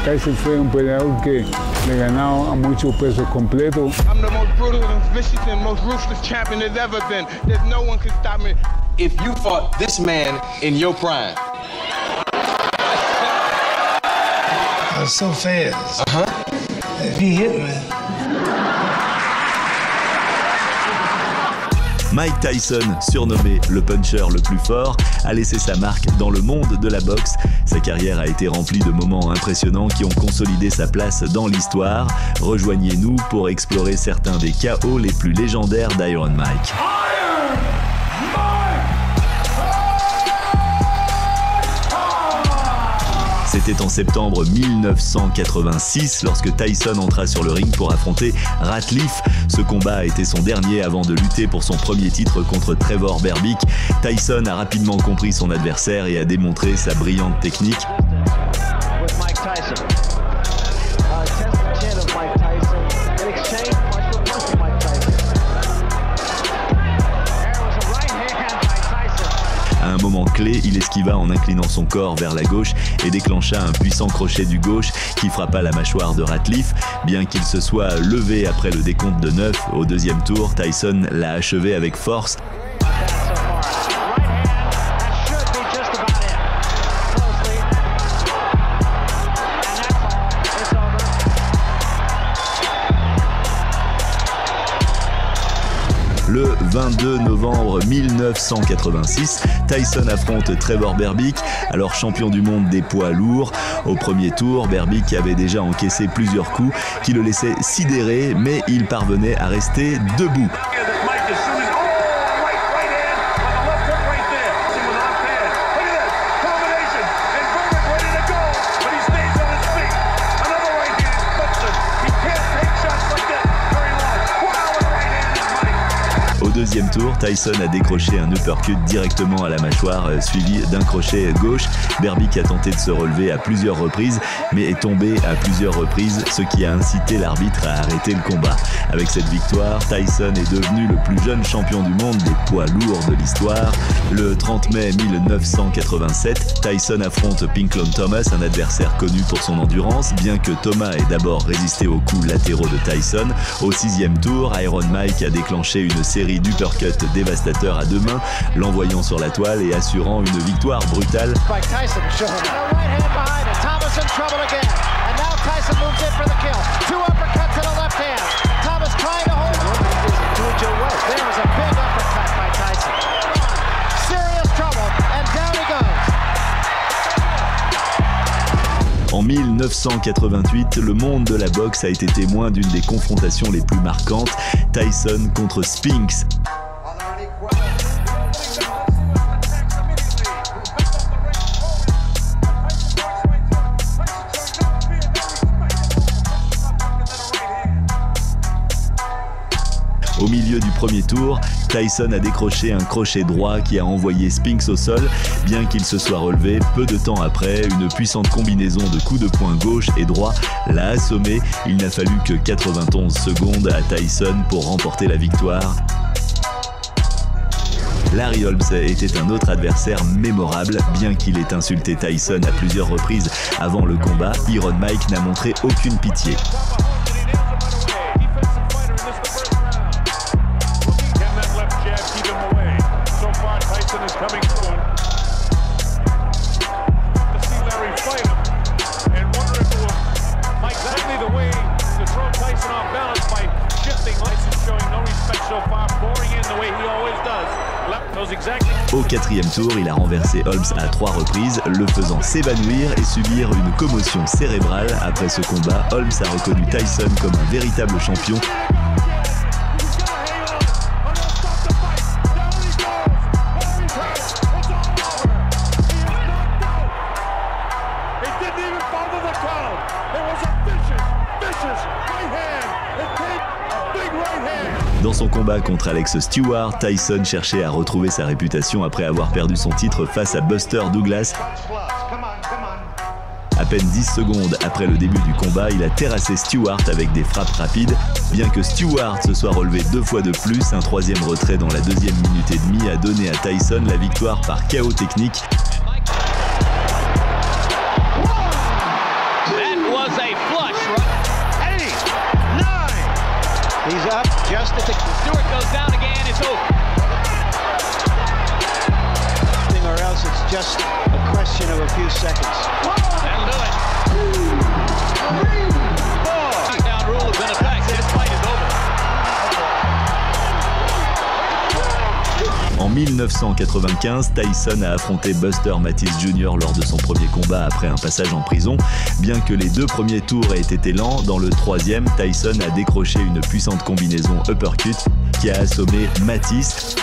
Tyson fue un peleador que le ganaba a muchos pesos completos. I'm the most brutal and vicious and most ruthless champion there's ever been. There's no one can stop me. If you fought this man in your prime. I was so fast. If he hit me. Mike Tyson, surnommé le puncher le plus fort, a laissé sa marque dans le monde de la boxe. Sa carrière a été remplie de moments impressionnants qui ont consolidé sa place dans l'histoire. Rejoignez-nous pour explorer certains des KO les plus légendaires d'Iron Mike. C'était en septembre 1986 lorsque Tyson entra sur le ring pour affronter Ratliff. Ce combat a été son dernier avant de lutter pour son premier titre contre Trevor Berbick. Tyson a rapidement compris son adversaire et a démontré sa brillante technique. À un moment clé, il esquiva en inclinant son corps vers la gauche et déclencha un puissant crochet du gauche qui frappa la mâchoire de Ratliff. Bien qu'il se soit levé après le décompte de 9 au deuxième tour, Tyson l'a achevé avec force. Le 22 novembre 1986, Tyson affronte Trevor Berbick, alors champion du monde des poids lourds. Au premier tour, Berbick avait déjà encaissé plusieurs coups qui le laissaient sidéré, mais il parvenait à rester debout. Au deuxième tour, Tyson a décroché un uppercut directement à la mâchoire, suivi d'un crochet gauche. Berbick a tenté de se relever à plusieurs reprises, mais est tombé à plusieurs reprises, ce qui a incité l'arbitre à arrêter le combat. Avec cette victoire, Tyson est devenu le plus jeune champion du monde des poids lourds de l'histoire. Le 30 mai 1987, Tyson affronte Pinklon Thomas, un adversaire connu pour son endurance, bien que Thomas ait d'abord résisté aux coups latéraux de Tyson. Au sixième tour, Iron Mike a déclenché une série d'uppercuts dévastateurs à deux mains, l'envoyant sur la toile et assurant une victoire brutale. En 1988, le monde de la boxe a été témoin d'une des confrontations les plus marquantes, Tyson contre Spinks. Au milieu du premier tour, Tyson a décroché un crochet droit qui a envoyé Spinks au sol. Bien qu'il se soit relevé, peu de temps après, une puissante combinaison de coups de poing gauche et droit l'a assommé. Il n'a fallu que 91 secondes à Tyson pour remporter la victoire. Larry Holmes était un autre adversaire mémorable. Bien qu'il ait insulté Tyson à plusieurs reprises avant le combat, Iron Mike n'a montré aucune pitié. Au quatrième tour, il a renversé Holmes à 3 reprises, le faisant s'évanouir et subir une commotion cérébrale. Après ce combat, Holmes a reconnu Tyson comme un véritable champion. Dans son combat contre Alex Stewart, Tyson cherchait à retrouver sa réputation après avoir perdu son titre face à Buster Douglas. À peine 10 secondes après le début du combat, il a terrassé Stewart avec des frappes rapides. Bien que Stewart se soit relevé 2 fois de plus, un troisième retrait dans la deuxième minute et demie a donné à Tyson la victoire par KO technique. up just as the Stewart goes down again. It's over. Or else it's just a question of a few seconds. That'll do it. Knockdown rule has been effective. This fight is over. En 1995, Tyson a affronté Buster Mathis Jr. lors de son premier combat après un passage en prison. Bien que les deux premiers tours aient été lents, dans le troisième, Tyson a décroché une puissante combinaison uppercut qui a assommé Mathis.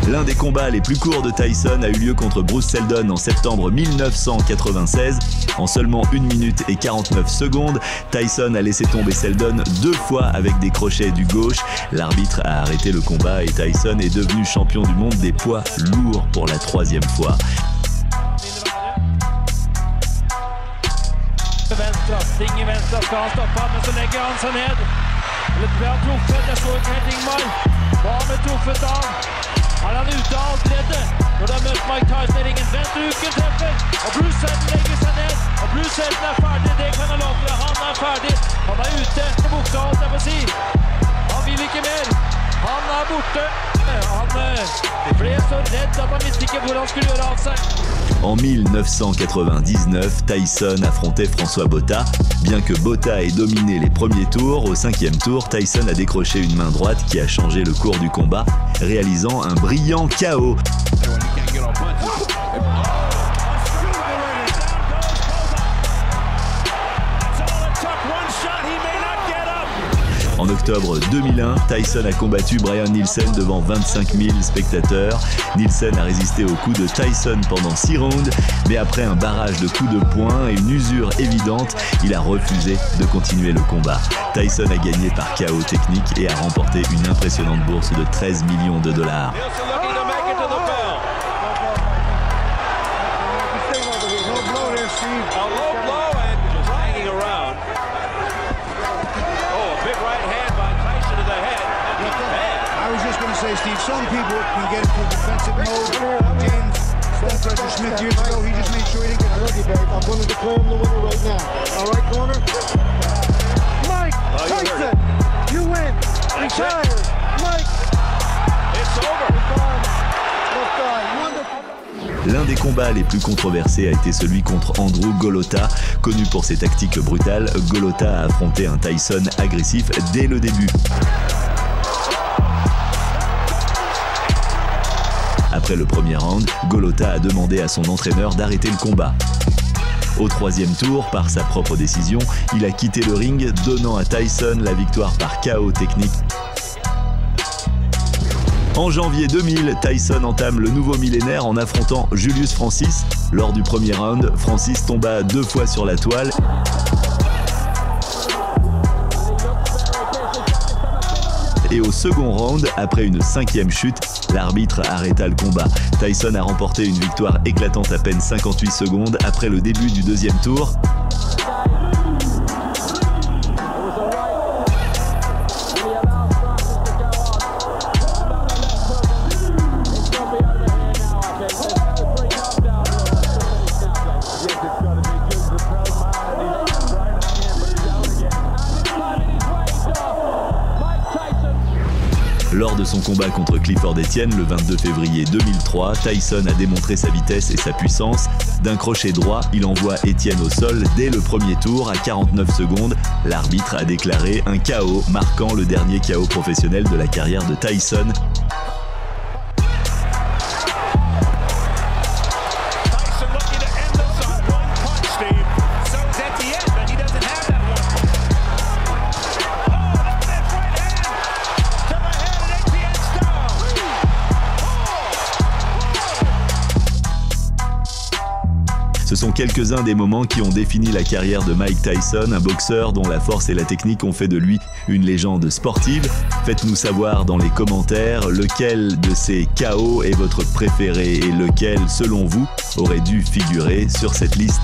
L'un des combats les plus courts de Tyson a eu lieu contre Bruce Seldon en septembre 1996. En seulement 1 minute et 49 secondes, Tyson a laissé tomber Seldon 2 fois avec des crochets du gauche. L'arbitre a arrêté le combat et Tyson est devenu champion du monde des poids lourds pour la 3e fois. Han er ute allerede når de har møtt Mike Tyson i ringen. Vent uken treffer, og Bruce Seldon legger seg ned. Og Bruce Seldon er ferdig, det kan jeg love deg. Han er ferdig. Han er ute på buksa, holdt jeg på å si. Han vil ikke mer. Han er borte. Han ble så redd at han visste ikke hvor han skulle gjøre av seg. En 1999, Tyson affrontait François Botha. Bien que Botha ait dominé les premiers tours, au 5e tour, Tyson a décroché une main droite qui a changé le cours du combat, réalisant un brillant KO. En octobre 2001, Tyson a combattu Brian Nielsen devant 25 000 spectateurs. Nielsen a résisté au coup de Tyson pendant 6 rounds, mais après un barrage de coups de poing et une usure évidente, il a refusé de continuer le combat. Tyson a gagné par KO technique et a remporté une impressionnante bourse de 13 millions de dollars. Steve, some people can get into defensive mode. James Stonefresh Smith years ago, he just made sure he didn't get hurt. I'm going to declare him the winner right now. All right, corner? Mike Tyson, you win. Retire. Mike. It's over. L'un des combats les plus controversés a été celui contre Andrew Golota. Connu pour ses tactiques brutales, Golota a affronté un Tyson agressif dès le début. Après le premier round, Golota a demandé à son entraîneur d'arrêter le combat. Au 3e tour, par sa propre décision, il a quitté le ring, donnant à Tyson la victoire par KO technique. En janvier 2000, Tyson entame le nouveau millénaire en affrontant Julius Francis. Lors du premier round, Francis tomba 2 fois sur la toile. Et au second round, après une 5e chute, l'arbitre arrêta le combat. Tyson a remporté une victoire éclatante à peine 58 secondes après le début du 2e tour. Lors de son combat contre Clifford Etienne le 22 février 2003, Tyson a démontré sa vitesse et sa puissance. D'un crochet droit, il envoie Etienne au sol dès le premier tour à 49 secondes. L'arbitre a déclaré un KO, marquant le dernier KO professionnel de la carrière de Tyson. Ce sont quelques-uns des moments qui ont défini la carrière de Mike Tyson, un boxeur dont la force et la technique ont fait de lui une légende sportive. Faites-nous savoir dans les commentaires lequel de ces KO est votre préféré et lequel, selon vous, aurait dû figurer sur cette liste.